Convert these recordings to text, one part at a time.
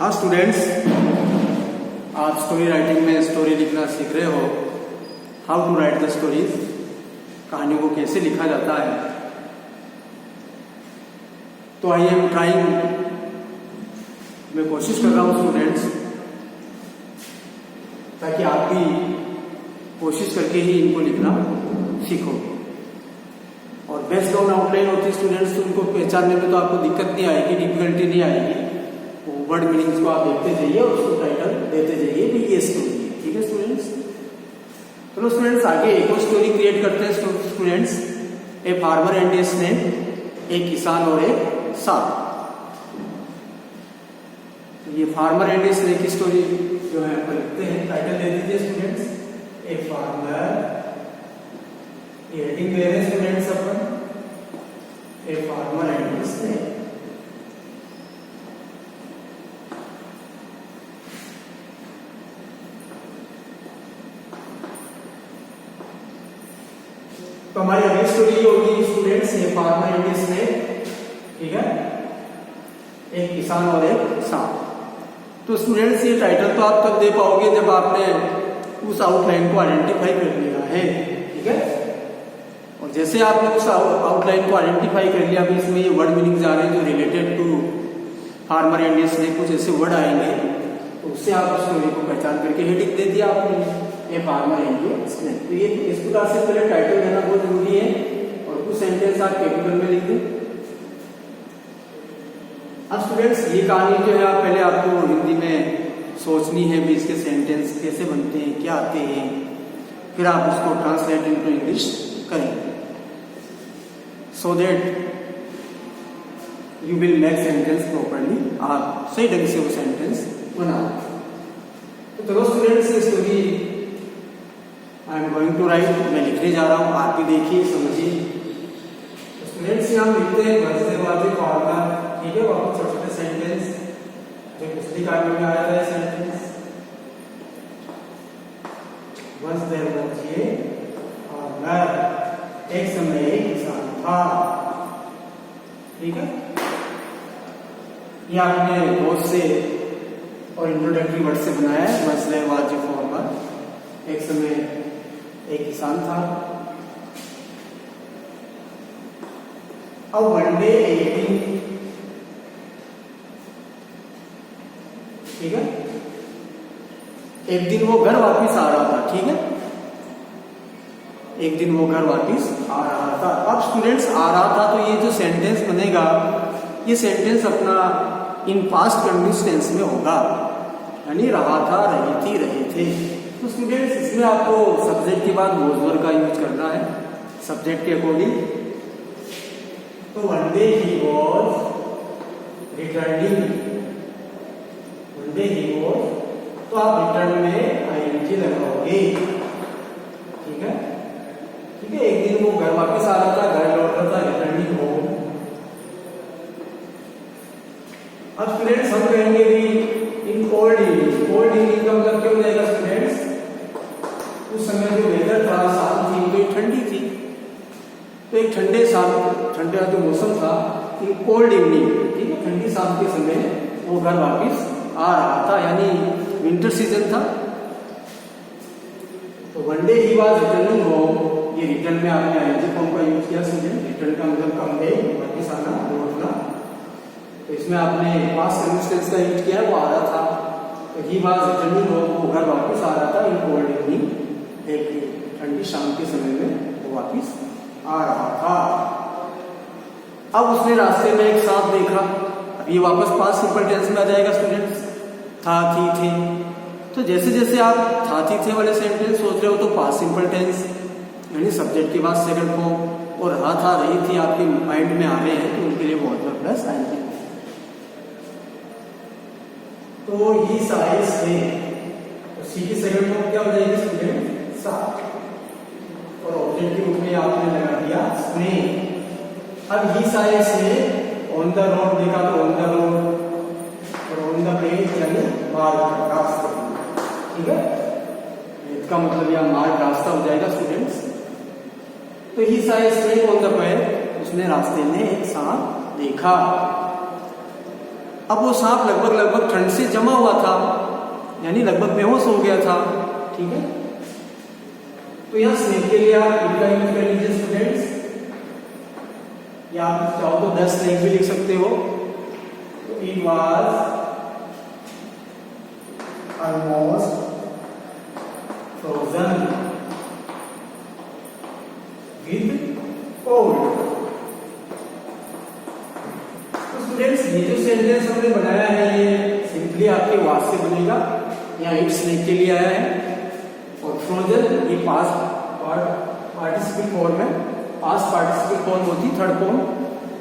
हाँ स्टूडेंट्स, आप story writing में स्टोरी लिखना सीख रहे हो। How to write the stories, कहानियों को कैसे लिखा जाता है। तो आई एम ट्राइंग, मैं कोशिश कर रहा हूँ स्टूडेंट्स, ताकि आप भी कोशिश करके ही इनको लिखना सीखो। और बेस्ट ऑन आउटलाइन होती है स्टूडेंट्स, तो उनको पहचानने में तो आपको दिक्कत नहीं आएगी, डिफिकल्टी नहीं आएगी। वो वर्ड मीनिंग्स को आप देखते जाइए और उसको टाइटल देते जाइए भी ये स्टोरी है। ठीक है स्टूडेंट्स, चलो स्टूडेंट्स आगे एक और स्टोरी क्रिएट करते हैं students. A farmer and a snake, एक किसान और एक सांप। तो ये फार्मर एंड ए स्नेक की स्टोरी जो है अपन लिखते हैं, टाइटल दे दीजिए स्टूडेंट्स ए फार्मर, ये हेडिंग ले रहे हैं students upon, a farmer and a snake. तो हमारी अगली स्टोरी होगी students a farmer and a snake. ठीक है, एक किसान और एक सांप। तो स्टूडेंट्स ये टाइटल तो आप तब दे पाओगे जब आपने उस आउटलाइन को आइडेंटिफाई कर लिया है। ठीक है, और जैसे आपने उस आउटलाइन को आइडेंटिफाई कर लिया, अभी इसमें ये वर्ड मीनिंग्स आ रहे हैं जो related to farmer and a snake, कुछ ऐसे वर्ड आएंगे, तो उससे आप उस स्टोरी को पहचान करके हेडिंग दे दिया आपने a farmer and a snake. तो ये इस प्रकार से पहले टाइटल देना बहुत जरूरी है, और कुछ सेंटेंस आप कैपिटल में लिख दें। अब स्टूडेंट्स ये कहानी जो है आप पहले आपको हिंदी में सोचनी है भी, इसके सेंटेंस कैसे बनते हैं, क्या आते हैं, फिर आप उसको ट्रांसलेट इनटू इंग्लिश करेंगे, so that you will make sentence properly. आप सही ढंग से वो सेंटेंस बनाओ। तो चलो स्टूडेंट्स, ये story I am going to write, मैं लिखने जा रहा हूँ, आप भी देखिए समझिए। तो स्टूडेंट्स यहाँ हम लिखते हैं घर से वाजे फार्मर। ठीक है, बहुत छोटे छोटे सेंटेंस जो पिछली कहानी में आया था sentence. Once there was a farmer, एक समय एक किसान था। ठीक है, ये आपने बहुत से और इंट्रोडक्टरी वर्ड से बनाया है। Once there was a farmer, एक समय एक किसान था। अब वन डे एक दिन, ठीक है, एक दिन वो घर वापस आ रहा था। ठीक है, एक दिन वो घर वापस आ रहा था। अब स्टूडेंट्स आ रहा था, तो ये जो सेंटेंस बनेगा, ये सेंटेंस अपना इन पास्ट कंटिन्यूअस टेंस में होगा, यानी रहा था, रही थी, रहे थे। तो स्टूडेंट्स इसमें आपको सब्जेक्ट के बाद वॉज वर्ब का यूज करना है सब्जेक्ट के अकॉर्डिंग। तो one day he was returning, one day he was, तो आप रिटर्न में आईएनजी लगाओगे। ठीक है, ठीक है, एक दिन वो घर वापस आ रहा था, घर लौट रहा था, रिटर्निंग होम। अब स्टूडेंट्स हम कहेंगे भी in cold evening, cold evening का मतलब क्या हो जाएगा स्टूडेंट्स, उस समय जो वेदर था, शाम थी, तो ठंडी थी, तो एक ठंडे शाम, ठंडा जो मौसम था, इन कोल्ड इवनिंग, ठीक है, ठंडी शाम के समय वो घर वापस आ रहा था, यानी विंटर सीजन था। तो one day he was returning home, ये रिटर्न में आपने आईएनजी फॉर्म का यूज किया स्टूडेंट। रिटर्न का मतलब कम डे, वापस आना, लौटना। तो इसमें आपने पास्ट कंटिन्यूअस टेंस का यूज किया, वो आ रहा था। तो ही वाज रिटर्निंग होम, वो घर वापस आ रहा था इन कोल्ड इवनिंग, एक ठंडी शाम के समय में वो वापस आ रहा था। अब उसने रास्ते में एक सांप देखा। अब ये वापस पास्ट सिंपल टेंस में आ जाएगा स्टूडेंट्स, था, थी, थे। तो जैसे जैसे आप था, थी, थे वाले सेंटेंस सोच रहे हो, तो पास्ट सिंपल टेंस यानी सब्जेक्ट के बाद सेकंड फॉर्म, और रहा था, रही थी आपके माइंड में आ रहे हैं, तो उनके लिए बहुत वर्ब प्लस आएंगे। तो ही साइज है, तो सी की सेकंड फॉर्म क्या हो जाएगी स्टूडेंट, सा, और ऑब्जेक्ट के रूप में आपने लगा दिया स्नेक। अब ही साइज से ऑन द रोड देखा, तो ऑन द रोड, और ऑन द प्लेस यानी मार्ग, रास्ते। ठीक है, इसका मतलब यह मार्ग रास्ता हो जाएगा स्टूडेंट्स। तो ही साइज स्नेक ऑन द प्लेस, उसने रास्ते में एक सांप देखा। अब वो सांप लगभग ठंड से जमा हुआ था, यानी लगभग बेहोश हो गया था। ठीक है, तो यहाँ स्नेक के लिए आप इट का यूज कर लीजिए स्टूडेंट्स, या आप चाहो तो 10 स्नेक भी लिख सकते हो। तो it was almost frozen with cold. तो स्टूडेंट्स ये जो सेंटेंस हमने बनाया है ये सिंपली आपके वास से बनेगा। यहाँ इट स्नेक के लिए आया है और फ्रोजन ये पास्ट पार्टिसिपल फॉर्म है। पास्ट पार्टिसिपल फॉर्म होती है third form,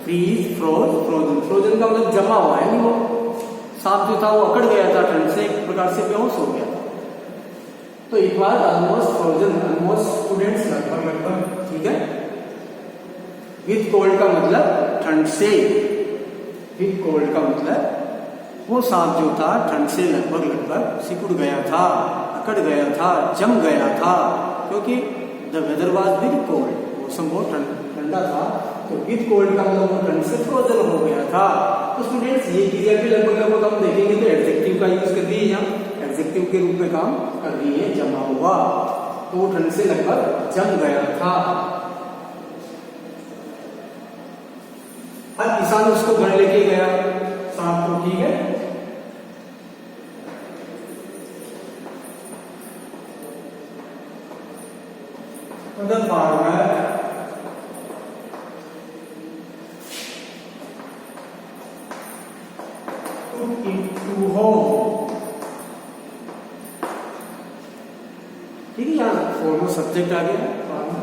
freeze, froze, frozen. Frozen का मतलब जमा हुआ है, नहीं वो सांप जो था वो अकड़ गया था ठंड से, एक प्रकार से बेहोश हो गया था। तो it was almost frozen, almost students लगभग, ठीक है। विद कोल्ड का मतलब ठंड से, विद कोल्ड का मतलब वो सांप जो था ठंड से लगभग सिकुड़ गया था, अकड़ गया था, जम गया था, क्योंकि the weather was very cold, मौसम बहुत ठंडा था। तो विद कोल्ड का मतलब वो ठंड से फ्रोजन हो गया था। तो स्टूडेंट्स ये क्रिया भी लगभग हम देखेंगे तो एडजेक्टिव का यूज कर दिए, यहाँ एडजेक्टिव के रूप में काम कर रही है, जमा हुआ, तो वो ठंड से लगभग जम गया था। अब किसान उसको घर लेके गया सांप को, ठीक है। The farmer took it to home, ठीक है। यहाँ फॉर्मल सब्जेक्ट आ गया फार्मर,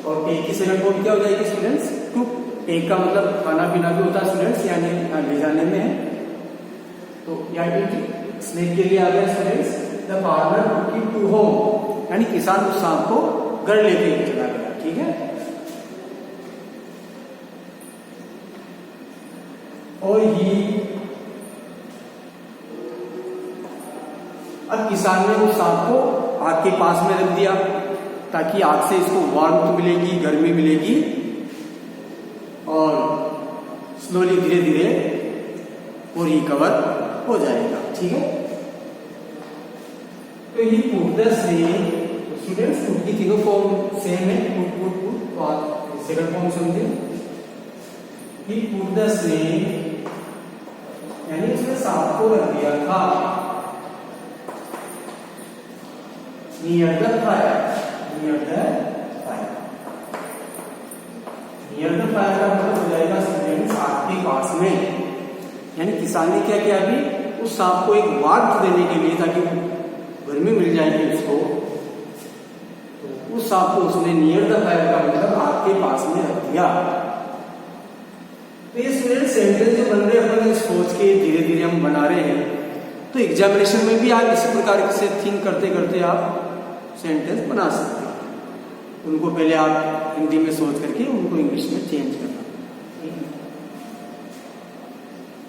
और टेक की सेकंड फॉर्म क्या हो जाएगी स्टूडेंट्स? टुक। टेक का मतलब खाना पीना भी होता है स्टूडेंट्स, यानी ले जाने में है। तो यहाँ स्नेक के लिए आ गया students the farmer took it to home, यानी किसान उस सांप को घर लेके चला गया, ठीक है। और ही अब किसान ने उस सांप को आग के पास में रख दिया ताकि आग से इसको वार्मथ मिलेगी, गर्मी मिलेगी, और स्लोली धीरे धीरे वो रिकवर हो जाएगा, ठीक है। तो ये put the snake, students put की तीनों फॉर्म सेम है, पुट पुट पुट, तो आप सेकंड फॉर्म समझे। ही पुट द स्नेक, यानी उसने सांप को रख दिया था near the fire, near the fire. Near the fire का मतलब हो जाएगा स्टूडेंट्स आग के पास में, यानी किसान ने क्या किया, अभी उस सांप को एक वार्मथ देने के लिए, ताकि गर्मी मिल जाएगी उसको, उस सांप को उसने नियर द फायर का मतलब आग के पास में रख दिया। तो ये स्टूडेंट सेंटेंस जो बन रहे हैं अपन सोच के धीरे धीरे हम बना रहे हैं, तो एग्जामिनेशन में भी आप इसी प्रकार से थिंक करते करते आप सेंटेंस बना सकते हैं। उनको पहले आप हिंदी में सोच करके उनको इंग्लिश में चेंज करना,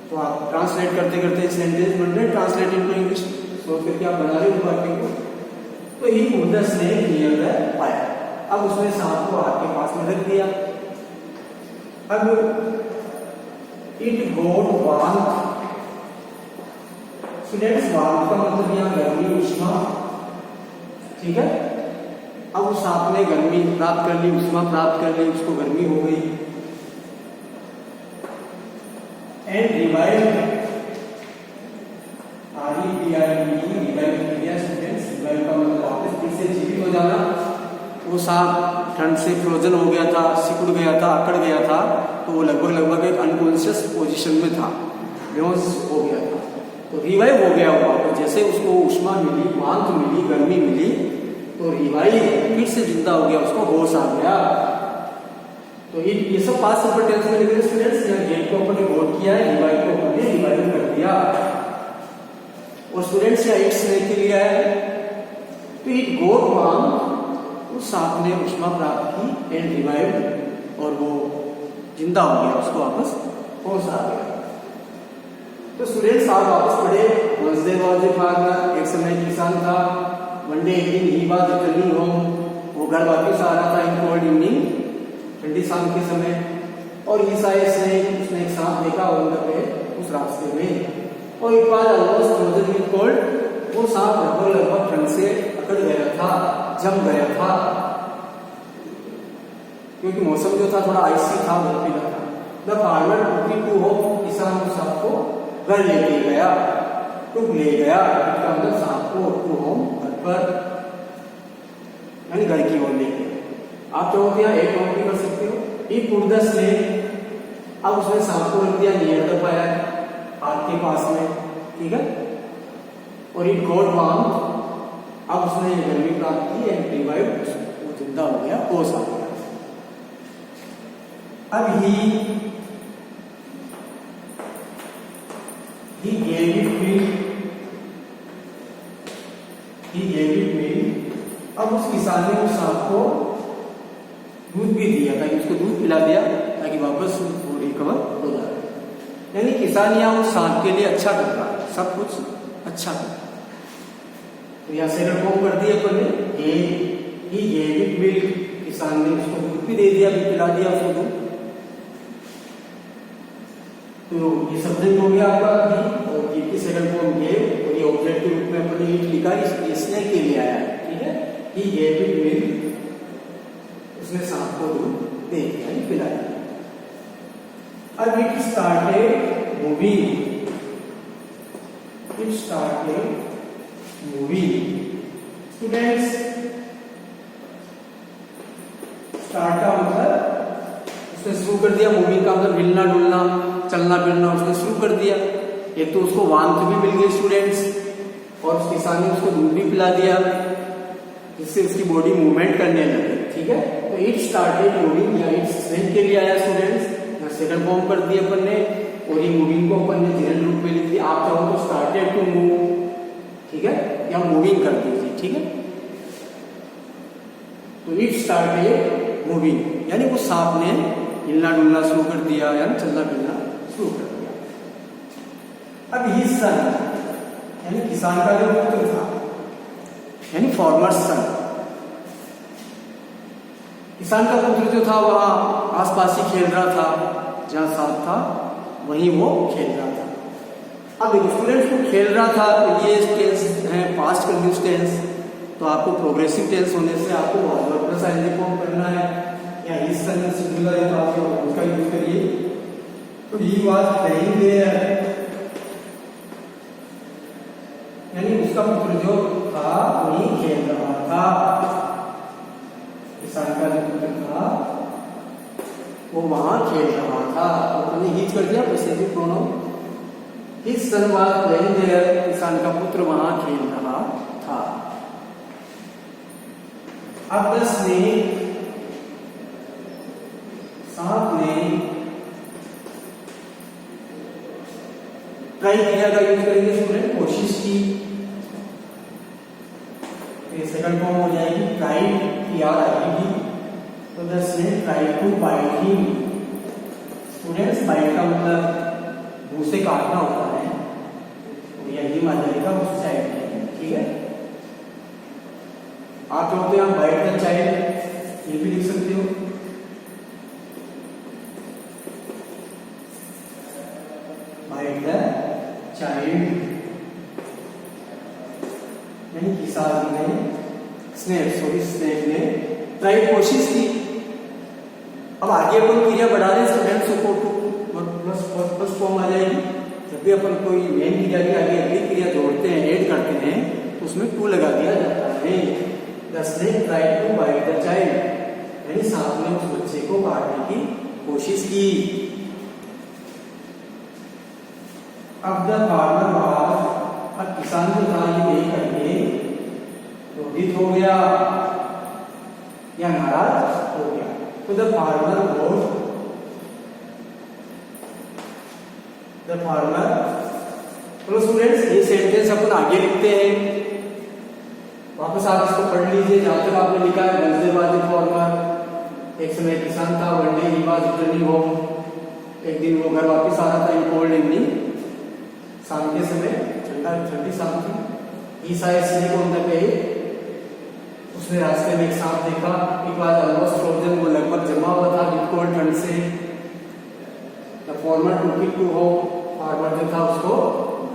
तो आप ट्रांसलेट करते करते सेंटेंस बन रहे, ट्रांसलेट इनटू इंग्लिश सोच करके आप बना रहे हो वाक्य को। तो he put the snake near the fire, अब उसने सांप को आग के पास में रख दिया। अब it got warmth, students warmth का मतलब यहाँ गर्मी, उष्मा, ठीक है। अब उस सांप ने गर्मी प्राप्त कर ली, उष्मा प्राप्त कर ली, उसको गर्मी हो गई। एंड रिवाइव, रिवाइव का मतलब वापस फिर से जीवित हो जाना। वो सांप ठंड से फ्रोजन हो गया था, सिकुड़ गया था, अकड़ गया था, तो वो लगभग एक अनकॉन्शियस पोजीशन में था, बेहोश हो गया था। तो रिवाइव हो गया हुआ, तो जैसे उसको उष्मा मिली, वार्मथ मिली, गर्मी मिली, तो रिवाइव फिर से जिंदा हो गया, उसको होश आ गया। तो ये सब पास्ट सिंपल टेंस में लिख रहे स्टूडेंट्स। यहाँ गेट को अपन ने गॉट किया है, रिवाइव को अपन ने रिवाइव कर दिया। और स्टूडेंट्स यहाँ इट स्नेक के लिए है, तो इट गॉट वार्मथ, उस सांप ने उष्मा प्राप्त की, एंड रिवाइव, और वो जिंदा हो गया, उसको वापस होश आ गया। तो स्टूडेंट्स आप वापस पढ़े, once there was a farmer, एक समय किसान था, वन डे एक दिन ही वाज रिटर्निंग होम, वो घर वापस आ रहा था इन कोल्ड इवनिंग, ठंडी शाम के समय, और ही साइड से उसने एक सांप देखा उस रास्ते में। और it was almost frozen with cold. वो सांप लगभग ठंड से अकड़ गया था, जम गया था, क्योंकि मौसम जो था थोड़ा आइसी था, बर्फीला था। The farmer took it to home, किसान उस सांप को घर लेके गया, टुक ले गया, इसका मतलब सांप को टू होम, घर पर, यानी घर की ओर ले गया। आप चाहो तो यहाँ एक और भी कर सकते हो, ही पुट द स्नेक, अब उसने सांप को रख दिया नियर द फायर, आग के पास में, ठीक है, और इट गॉट वार्म, अब उसने गर्मी प्राप्त की एंड रिवाइव्ड, वो जिंदा हो गया, होश आ गया। अब ही gave it milk, अब उस किसान ने उस सांप को दूध भी दिया, ताकि उसको दूध पिला दिया ताकि वापस वो रिकवर हो जाए। यानी किसान यहाँ उस सांप के लिए अच्छा कर रहा है, सब कुछ अच्छा कर रहा है। तो यहाँ सेकंड फॉर्म कर दिया अपन ने, he gave it milk, किसान ने उसको दूध भी दे दिया, भी पिला दिया उसको दूध। तो ये सब्जेक्ट हो गया आपका भी, और गिव की सेकंड फॉर्म गेव, और ये ऑब्जेक्ट के रूप में अपन ने लिखा, इसने के लिए आया है, ठीक है, he gave it milk, उसने सांप को दूध दे दिया, पिलाया। अब it started moving, students, start का मतलब उसने शुरू कर दिया, मूविंग का मतलब हिलना डुलना, चलना फिरना उसने शुरू कर दिया। एक तो उसको वार्मथ भी मिल गई स्टूडेंट्स, और उस किसान ने उसको दूध भी पिला दिया, जिससे उसकी बॉडी मूवमेंट करने लगी, ठीक है। तो इट स्टार्टेड मूविंग, या इट स्ट्रेंथ के लिए आया स्टूडेंट्स, सेकंड फॉर्म कर दिया अपन ने, और ये मूविंग को अपन ने जनरल रूप में लिख दिया। आप चाहो तो स्टार्टेड टू मूव, ठीक है, या मूविंग कर दीजिए, ठीक है। तो इट स्टार्टेड मूविंग, यानी वो सांप ने हिलना डुलना शुरू कर दिया, यानी चलना फिरना शुरू कर दिया। अब ही सन, यानी किसान का जो पुत्र था, यानी फार्मर्स सन, किसान का पुत्र जो था वह आसपास ही खेल रहा था, जहां सांप था वहीं वो खेल रहा था। अब देखो स्टूडेंट्स को खेल रहा था, तो ये टेंस है पास्ट कंटिन्यूअस टेंस, तो आपको प्रोग्रेसिव टेंस होने से आपको वर्ब प्लस आईएनजी फॉर्म करना है, या इस सन सिंगुलर है तो आप उसका यूज करिए। तो ही वाज प्लेइंग देयर, यानी उसका पुत्र जो था वही खेल रहा था, किसान का जो पुत्र था वो वहां खेल रहा था। तो हमने हिच कर दिया possessive pronoun, his son was playing there, किसान का पुत्र वहां खेल रहा था। अब द स्नेक, सांप ने ट्राई किया का यूज करेंगे स्टूडेंट, कोशिश की, तो सेकंड फॉर्म हो जाएगी ट्राइड, किया आएगी। तो the snake tried to bite him, students bite का मतलब मुंह से काटना होता है, तो यही आ जाएगा उस साइड में, ठीक है। आप चाहो तो यहाँ बाइट द चाइल्ड ये भी लिख सकते हो, बाइट द चाइल्ड, यानी किसान ने स्नेक ने ट्राई कोशिश की। अब आगे अपन क्रिया बढ़ा रहे स्टूडेंट्स को, प्लस फॉर्म आ जाएगी। जब भी अपन कोई मेन क्रिया की आगे अगली क्रिया जोड़ते हैं, ऐड करते हैं, तो उसमें टू लगा दिया जाता है। The snake tried to bite the child, यानी सांप ने उस बच्चे को काटने की कोशिश की। अब द फार्मर वाज, अब किसान जो था ये नहीं करके क्रोधित हो गया या नाराज हो गया। तो द फार्मर तो स्टूडेंट्स ये सेंटेंस अपन आगे लिखते हैं, वापस आप इसको पढ़ लीजिए। जहां तक आपने लिखा है वेडनेसडे वाज द फार्मर, एक समय किसान था, one day he was returning home, एक दिन वो घर वापस आ रहा था इन कोल्ड इवनिंग, शाम के समय, ठंडी शाम थी। He sighted snake on the way, उसने रास्ते में एक सांप देखा, इट वाज ऑलमोस्ट फ्रोजन, वो लगभग जमा हुआ था विद कोल्ड, ठंड से। The farmer took it to home, farmer जो था उसको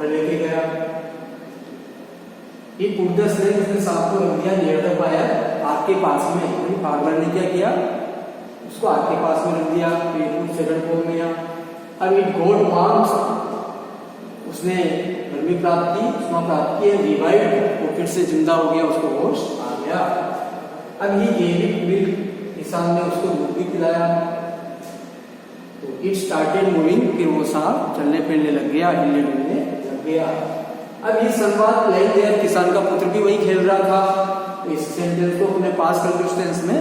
पर लेके गया। ये पुट द स्नेक, उसने सांप को रख दिया नियर द फायर, आग के पास में। फार्मर ने क्या किया, उसको आग के पास में रख दिया। सेकंड फॉर्म में यहाँ अब इट गॉट वार्म्थ, उसने गर्मी प्राप्त की, उष्मा प्राप्त की। रिवाइव, वो फिर से जिंदा हो गया, उसको होश आ गया। अब ये गेव इट मिल्क, किसान ने उसको दूध भी पिलाया। तो इट स्टार्टेड मूविंग, फिर वो सांप चलने फिरने लग गया, हिलने डुलने लग गया। अब ये संवाद प्लेइंग देयर, किसान का पुत्र भी वही खेल रहा था। तो इस सेंटेंस को अपने पास्ट कंटिन्यूअस टेंस में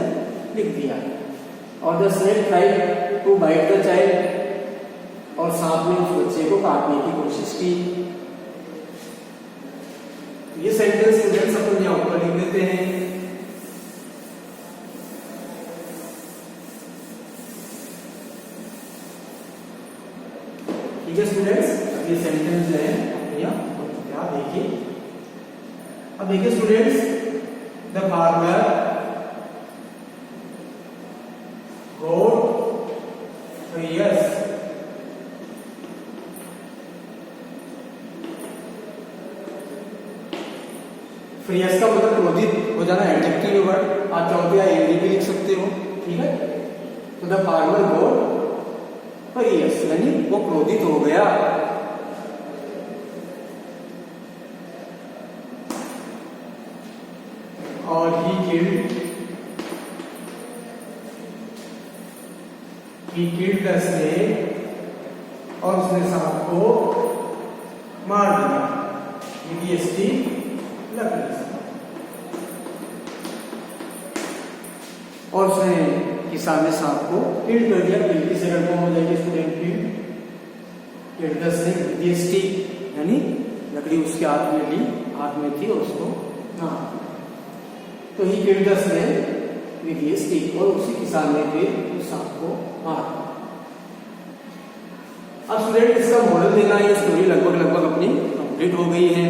लिख दिया। और the snake tried to bite the child, और सांप ने उस बच्चे को काटने की कोशिश की। ये सेंटेंस स्टूडेंट्स अपन यहां ऊपर लिख देते हैं। ठीक है स्टूडेंट्स, अब ये सेंटेंस जो है यहाँ देखिए। अब देखिए students, the farmer got furious, furious का मतलब क्रोधित हो जाना, एडजेक्टिव वर्ड। आप चाहो तो या एंग्री भी लिख सकते हो, ठीक है। तो द फार्मर गॉट फ्यूरियस, यानी वो क्रोधित हो गया। और he killed the snake, और उसने सांप को मार दिया। EDST लकड़ी से, और उसने किसान ने सांप को किल कर दिया। किल की सेकंड फॉर्म हो जाएगी student killed the snake, EDST, यानी लकड़ी उसके हाथ में ली, हाथ में थी और उसको मार। तो he killed the snake with A stick, और उसी किसान ने फिर उस सांप को मारा। अब स्टूडेंट इसका मॉडल देना है। स्टोरी लगभग अपनी कंप्लीट हो गई है।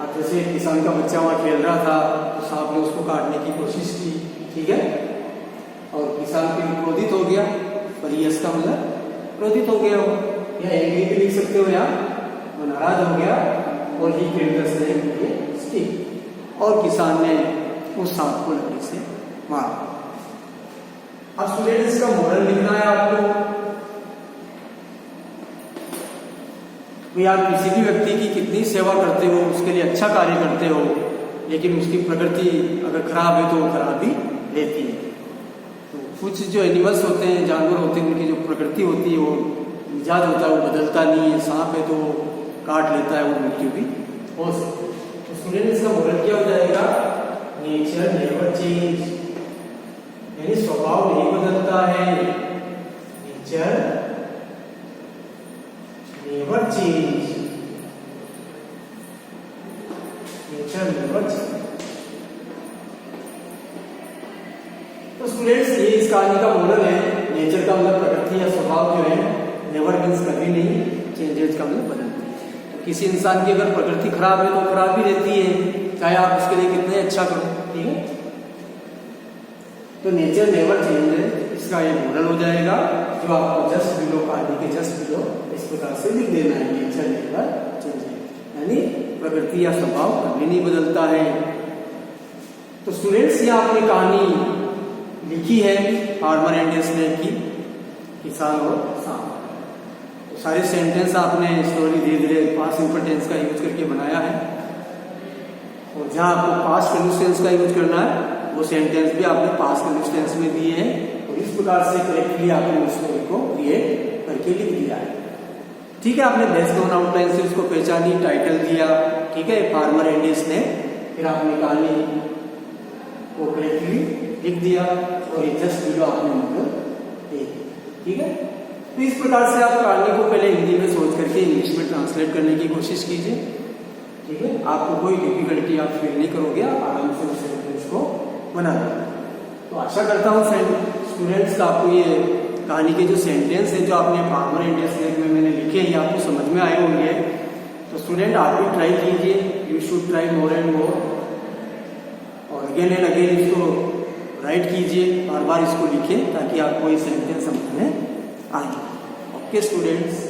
अब जैसे किसान का बच्चा वहां खेल रहा था, तो सांप ने उसको काटने की कोशिश की, ठीक है, और किसान फिर क्रोधित हो गया। पर इसका मतलब क्रोधित हो गया हो, या एंग्री भी लिख सकते हो, यहाँ वो नाराज हो गया। और he killed the snake with A stick, और किसान ने उस सांप को लकड़ी से मारा। अब स्टूडेंट इसका मॉडल लिखना है आपको। भाई आप किसी भी व्यक्ति की कितनी सेवा करते हो, उसके लिए अच्छा कार्य करते हो, लेकिन उसकी प्रकृति अगर खराब है तो वो खराब ही रहती है। तो कुछ जो एनिमल्स होते हैं, जानवर होते हैं, उनकी जो प्रकृति होती है, वो मिजाज होता है, वो बदलता नहीं है। सांप है तो काट लेता है, वो मृत्यु भी हो सकती है। तो स्टूडेंट इसका मॉडल क्या हो जाएगा, नेचर नेवर चेंज, यानी स्वभाव नहीं बदलता है। Nature never change, nature never change. तो स्टूडेंट्स ये इस कहानी का मॉडल है। नेचर का मतलब प्रकृति या स्वभाव जो है, नेवर मीन्स कभी नहीं, चेंजेस का मतलब बदलती है। तो किसी इंसान की अगर प्रकृति खराब है तो खराब ही रहती है, चाहे आप उसके लिए कितने अच्छा करो, ठीक है। तो नेचर नेवर चेंज है, इसका ये मॉडल हो जाएगा, जो आपको जस्ट बिलो, कहानी के जस्ट बिलो इस प्रकार से लिख देना है। नेचर नेवर चेंज, यानी प्रकृति या स्वभाव कभी नहीं बदलता है। तो स्टूडेंट्स यहाँ आपने कहानी लिखी है फार्मर एंड स्नेक की, किसान और सांप। तो सारे सेंटेंस आपने स्टोरी धीरे धीरे पास्ट सिंपल टेंस का यूज करके बनाया है। और जहां आपको पास्ट कंटिन्यूअस टेंस का यूज करना है, वो सेंटेंस भी आपने पास्ट कंटिन्यूअस टेंस में दिए हैं। और इस प्रकार से करेक्टली आपने उस स्टोरी को क्रिएट करके लिख दिया है, ठीक है। आपने बेस्ड ऑन आउटलाइन से उसको पहचानी, टाइटल दिया, ठीक है, फार्मर एंड स्नेक। फिर आपने कहानी को करेक्टली लिख दिया, और ये जस्ट बिलो आपने मतलब दे दिया, ठीक है। तो इस प्रकार से आप कहानी को पहले हिंदी में सोच करके इंग्लिश में ट्रांसलेट करने की कोशिश कीजिए, ठीक है। आपको कोई डिफिकल्टी आप फील नहीं करोगे, आप आराम से उस सेंटेंस को बना लोगे। तो आशा करता हूँ स्टूडेंट्स का आपको ये कहानी के जो सेंटेंस है जो आपने फार्मर एंड स्नेक में मैंने लिखे हैं, आपको समझ में आए होंगे। तो स्टूडेंट आप भी ट्राई कीजिए, you should try more and more, और अगेन एंड अगेन इसको राइट कीजिए, बार बार इसको लिखें, ताकि आपको ये सेंटेंस समझ में आए। Okay students.